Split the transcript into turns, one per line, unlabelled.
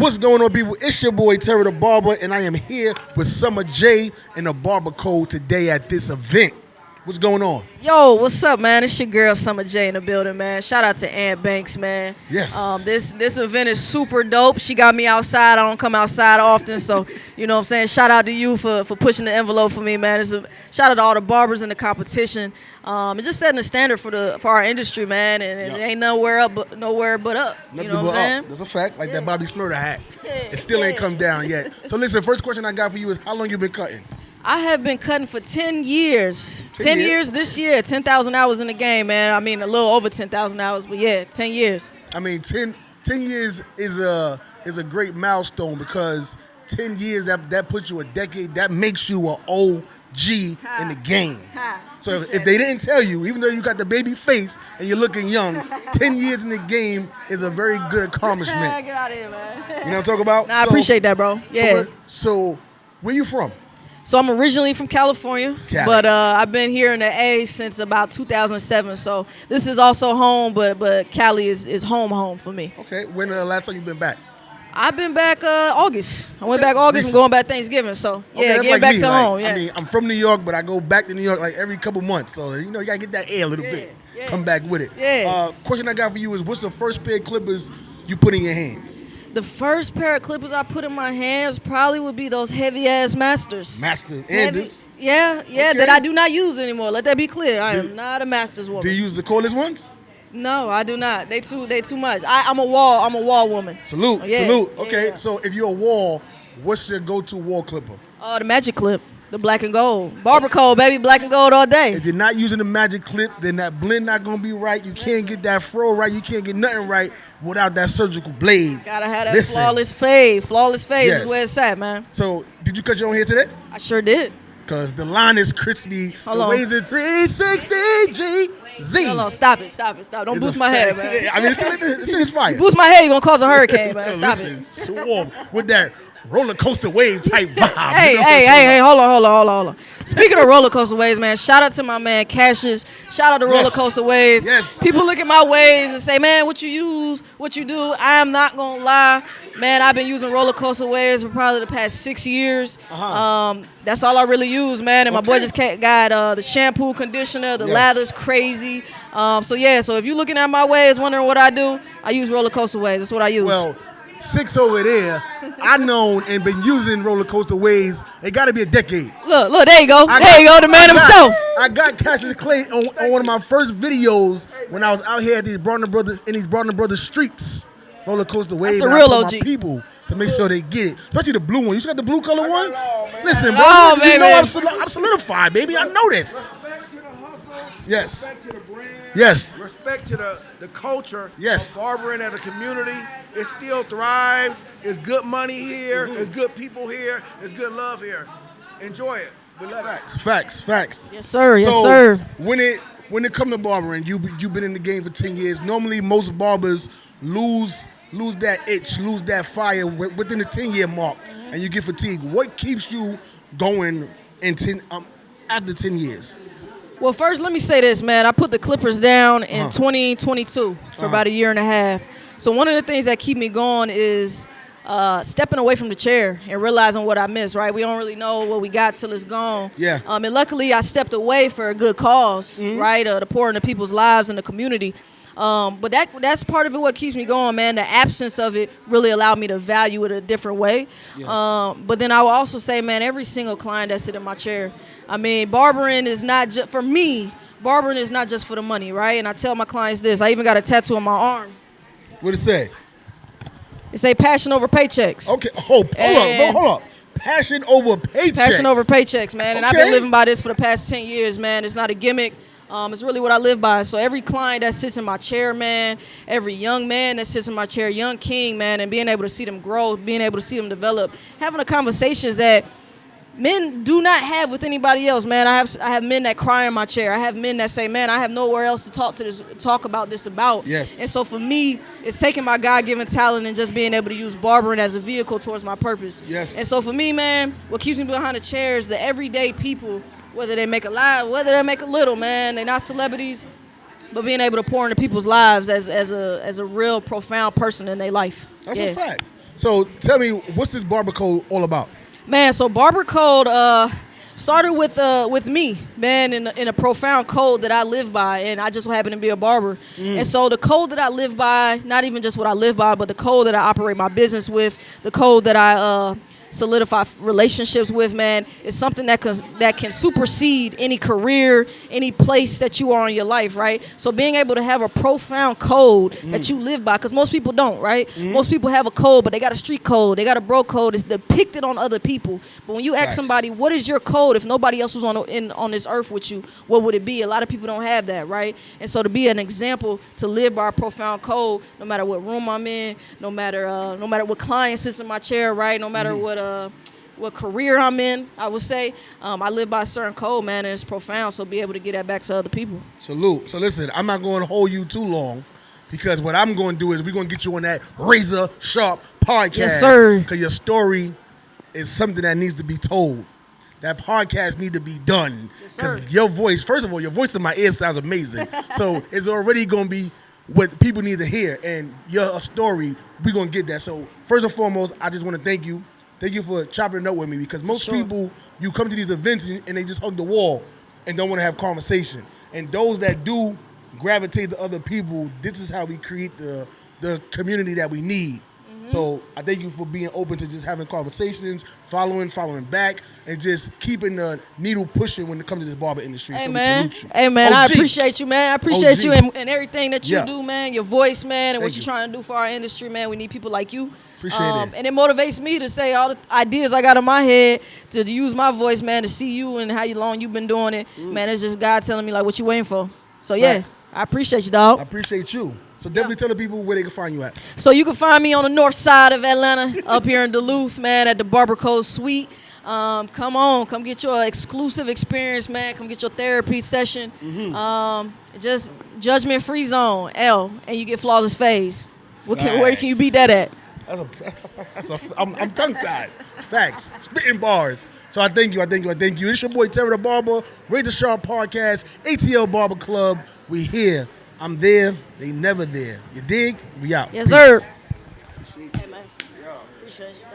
What's going on, people? It's your boy Terah Da Barber, and I am here with Summer J and the Barber Code today at this event. What's going on?
Yo, what's up, man? It's your girl Summer J in the building, man. Shout out to Aunt Banks, man.
Yes.
This event is super dope. She got me outside. I don't come outside often, so you know what I'm saying. Shout out to you for pushing the envelope for me, man. Shout out to all the barbers in the competition. And just setting the standard for our industry, man. And it ain't nowhere but up. You know what I'm saying?
That's a fact. Like that Bobby Smurda hat. It still ain't come down yet. So listen, first question I got for you is how long you been cutting?
I have been cutting for 10 years. 10 years this year. 10,000 hours in the game, man. I mean, a little over 10,000 hours, but yeah, 10 years.
I mean, 10 years is a great milestone because 10 years, that puts you a decade. That makes you an OG in the game. So if they didn't tell you, even though you got the baby face and you're looking young, 10 years in the game is a very good accomplishment.
Get out of here, man.
You know what I'm talking about?
Nah, I appreciate that, bro. Yeah.
So where you from?
So I'm originally from California, but I've been here in the A since about 2007. So this is also home, but Cali is home for me.
Okay. When the last time you been back?
I've been back August. I went back August and going back Thanksgiving. So yeah, getting back to home. Yeah.
I mean, I'm from New York, but I go back to New York like every couple months. So you gotta get that air a little bit. Yeah. Come back with it.
Yeah.
Question I got for you is, what's the first pair of clippers you put in your hands?
The first pair of clippers I put in my hands probably would be those heavy-ass Masters.
Masters. Andis?
Yeah, okay. That I do not use anymore. Let that be clear. I am not a Masters woman.
Do you use the cordless ones?
No, I do not. They too much. I'm a wall woman.
Salute. Okay,
yeah.
So if you're a wall, what's your go-to wall clipper?
The Magic Clip. The black and gold. Barber Code, baby. Black and gold all day.
If you're not using the Magic Clip, then that blend not going to be right. You can't get that fro right. You can't get nothing right without that surgical blade.
Gotta have that flawless fade. Flawless fade
yes.
is where it's at, man.
So, did you cut your own hair today?
I sure did.
Because the line is crispy.
Hold
the
on.
waves is 360 GZ.
Hold on, stop it. Don't boost my hair, man.
I mean, it's fire.
Boost my hair, you're going to cause a hurricane, man. Stop it.
Swarm with that roller coaster wave type vibe.
Hey, hold on. Speaking of roller coaster waves, man, shout out to my man Cassius. Shout out to roller coaster waves.
Yes.
People look at my waves and say, man, what you use, what you do. I am not going to lie. Man, I've been using roller coaster waves for probably the past 6 years. That's all I really use, man. And my boy just got the shampoo, conditioner, the lather's crazy. So if you're looking at my waves, wondering what I do, I use roller coaster waves. That's what I use.
Well, 6 over there, I known and been using roller coaster waves. It got to be a decade.
Look, there you go. The man himself.
I got Cassius Clay on one of my first videos when I was out here at these Barton Brothers streets. Roller coaster waves.
That's the real OG.
My people to make sure they get it, especially the blue one. You got the blue color one? Listen,
bro,
you know I'm solidified, baby. I know this.
Respect to the hustle.
Yes.
Respect to the brand.
Yes.
Respect to the culture.
Yes.
Of barbering as a community. It still thrives. There's good money here. There's good people here. There's good love here. Enjoy it. We love it.
Facts.
Yes, sir.
So when it comes to barbering, you've been in the game for 10 years. Normally, most barbers lose that itch, lose that fire within the 10-year mark, and you get fatigued. What keeps you going after 10 years?
Well, first, let me say this, man. I put the clippers down in 2022 for about a year and a half. So one of the things that keep me going is stepping away from the chair and realizing what I missed, right? We don't really know what we got till it's gone.
Yeah.
And luckily, I stepped away for a good cause, right? To pour into people's lives in the community. But that's part of it, what keeps me going, man. The absence of it really allowed me to value it a different way. Yes. But then I will also say, man, every single client that sit in my chair, I mean, barbering is not just, for me, barbering is not just for the money, right? And I tell my clients this. I even got a tattoo on my arm.
What'd it say?
It say passion over paychecks.
Okay, hold up. Passion over paychecks.
Passion over paychecks, man. And I've been living by this for the past 10 years, man. It's not a gimmick. It's really what I live by. So every client that sits in my chair, man, every young man that sits in my chair, young king, man, and being able to see them grow, being able to see them develop, having the conversations that men do not have with anybody else, man. I have men that cry in my chair. I have men that say, man, I have nowhere else to talk about this about.
Yes.
And so for me, it's taking my God-given talent and just being able to use barbering as a vehicle towards my purpose.
Yes.
And so for me, man, what keeps me behind the chair is the everyday people, whether they make a lot, whether they make a little, man. They're not celebrities, but being able to pour into people's lives as a real profound person in their life.
That's a fact. So tell me, what's this barber code all about?
Man, so barber code started with me, man, in a profound code that I live by, and I just happen to be a barber. And so the code that I live by, not even just what I live by, but the code that I operate my business with, the code that I solidify relationships with, man, is something that can supersede any career, any place that you are in your life, right? So being able to have a profound code that you live by, because most people don't, right? Most people have a code, but they got a street code, they got a bro code. It's depicted on other people. But when you ask somebody, what is your code? If nobody else was on this earth with you, what would it be? A lot of people don't have that, right? And so to be an example, to live by a profound code, no matter what room I'm in, no matter what client sits in my chair, right? No matter what career I'm in, I would say, I live by a certain code, man, and it's profound, so be able to get that back to other people.
Salute. So listen, I'm not going to hold you too long, because what I'm going to do is we're going to get you on that razor sharp podcast.
Yes, sir.
Because your story is something that needs to be told. That podcast need to be done. Because your voice, first of all, your voice in my ear sounds amazing. So it's already going to be what people need to hear. And your story, we're going to get that. So first and foremost, I just want to thank you. Thank you for chopping it up with me, because most people, you come to these events and they just hug the wall and don't want to have conversation. And those that do gravitate to other people, this is how we create the community that we need. So I thank you for being open to just having conversations, following back, and just keeping the needle pushing when it comes to this barber industry.
Hey,
so
man.
We
Hey, man, I appreciate you, man. I appreciate
OG.
you and everything that you do, man, your voice, man, and
Thank
what you're
you.
trying to do for our industry, man. We need people like you.
Appreciate it.
And it motivates me to say all the ideas I got in my head, to use my voice, man, to see you and how long you've been doing it. Man, it's just God telling me, like, what you waiting for. So, yeah, I appreciate you, dog.
I appreciate you. So definitely tell the people where they can find you at.
So you can find me on the north side of Atlanta, up here in Duluth, man, at the Barber Code Suite. Come on, come get your exclusive experience, man. Come get your therapy session. Just judgment-free zone, L, and you get flawless phase. Where can you beat that at?
I'm tongue-tied. Facts. Spitting bars. So I thank you. It's your boy Terah Da Barber, Razor Sharp Podcast, ATL Barber Club. We here. I'm there. They never there. You dig? We out.
Yes, sir. Hey, man. Appreciate you.